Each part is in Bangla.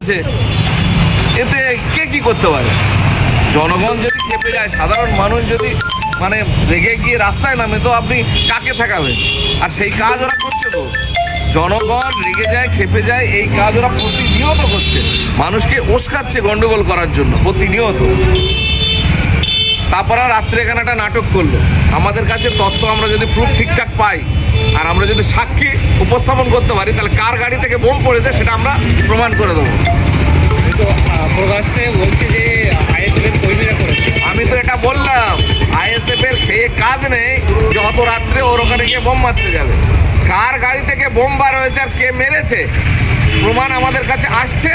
চলছে, এতে কে কি করতে পারে? জনগণ যদি খেপে যায়, সাধারণ মানুষ যদি মানে রেগে গিয়ে রাস্তায় নামে, তো আপনি কাকে থাকাবেন? আর সেই কাজ ওরা করছে। তো জনগণ রেগে যায়, খেপে যায়, এই কাজ ওরা প্রতিনিয়ত করছে, মানুষকে উস্কাচ্ছে গন্ডগোল করার জন্য প্রতিনিয়ত। তারপর রাত্রে এখানে একটা নাটক করলো। আমাদের কাছে তথ্য, আমরা যদি প্রুফ ঠিকঠাক পাই আর আমরা যদি সাক্ষী উপস্থাপন করতে পারি, তাহলে কার গাড়ি থেকে বোম পড়েছে সেটা আমরা প্রমাণ করে দেবো। প্রকাশ্যে বলছে যে আইএসএফ কর্মীরা করেছে। আমি তো এটা বললাম, আইএসএফ এর খেয়ে কাজ নেই যে অত রাত্রে ওর ওখানে গিয়ে বোম মারতে যাবে। কার গাড়ি থেকে বোম বার হয়েছে আর কে মেরেছে প্রমাণ আমাদের কাছে আসছে।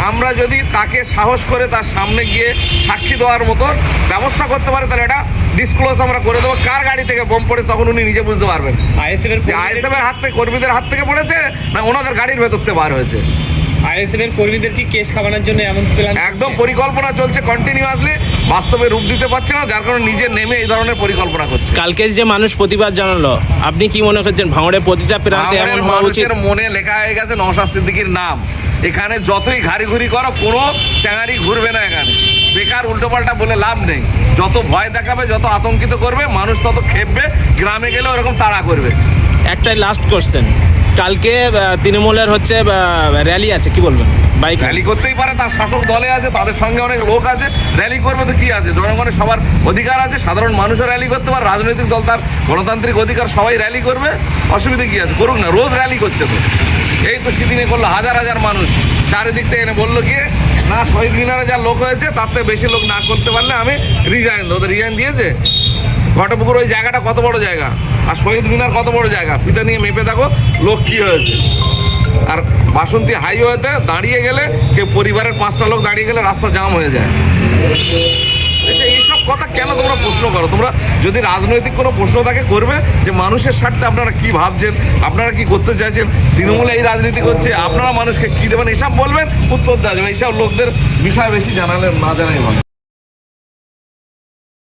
আমরা যদি তাকে সাহস করে তার সামনে গিয়ে সাক্ষী দেওয়ার মতো ব্যবস্থা করতে পারে, তাহলে এটা ডিসক্লোজ আমরা করে দেবো। কার গাড়ি থেকে বোম পড়েছে তখন উনি নিজে বুঝতে পারবেন আইএসএফ এর হাত থেকে, কর্মীদের হাত থেকে পড়েছে না ওনাদের গাড়ির ভেতর থেকে বার হয়েছে। আইএসএফ এর কর্মীদের কি কেস খাওয়ানোর জন্য এমন প্ল্যান? একদম পরিকল্পনা চলছে কন্টিনিউয়াসলি, বাস্তবে রূপ দিতে পারছে না, যার কারণে নিজে নেমে এই ধরনের পরিকল্পনা করছে। কালকে যে মানুষ প্রতিবাদ জানালো, আপনি কি মনে করছেন ভাঙড়ে প্রতিটা প্রান্তে এমন হওয়া উচিত? মানুষের মনে লেখা হয়ে গেছে নওশাদ সিদ্দিকীর নাম। এখানে যতই ঘাড়ি ঘুরি করো, কোনো চ্যাঙারি ঘুরবে না এখানে। বেকার উল্টোপাল্টা বলে লাভ নেই। যত ভয় দেখাবে, যত আতঙ্কিত করবে, মানুষ তত খেপবে, গ্রামে গেলে ওরকম তাড়া করবে। একটাই লাস্ট কোশ্চেন, কালকে তৃণমূলের হচ্ছে র্যালি আছে, কি বলবেন? বাইক র্যালি করতেই পারে, তার শাসক দলে আছে, তাদের সঙ্গে অনেক লোক আছে, র্যালি করবে তো কি আছে? জনগণের সবার অধিকার আছে, সাধারণ মানুষও র্যালি করতে পারে, রাজনৈতিক দল তার গণতান্ত্রিক অধিকার, সবাই র্যালি করবে, অসুবিধা কি আছে? করুক না, রোজ র্যালি করছে তো। এই তো সেদিনে করলো হাজার হাজার মানুষ, চারিদিক থেকে এনে বললো কি না শহীদ মিনারে যা লোক হয়েছে তার থেকে বেশি লোক না করতে পারলে আমি রিজাইন দেবো। ওদের রিজাইন দিয়েছে। ঘটপুকুর ওই জায়গাটা কত বড় জায়গা, আর শহীদ মিনার কত বড় জায়গা, ফিতা নিয়ে মেপে দেখো লোক কি হয়েছে। আর বাসন্তী হাইওয়েতে দাঁড়িয়ে গেলে, কেউ পরিবারের 5টা লোক দাঁড়িয়ে গেলে রাস্তা জাম হয়ে যায়। এইসব কথা কেন তোমরা প্রশ্ন করো? তোমরা যদি রাজনৈতিক কোনো প্রশ্ন থাকে করবে, যে মানুষের স্বার্থে আপনারা কি ভাবছেন, আপনারা কি করতে চাইছেন, তৃণমূলে এই রাজনীতি করছে, আপনারা মানুষকে কি দেবেন, এসব বলবেন, উত্তর দেওয়া যাবে। এইসব লোকদের বিষয় বেশি জানালে না জানাই ভালো।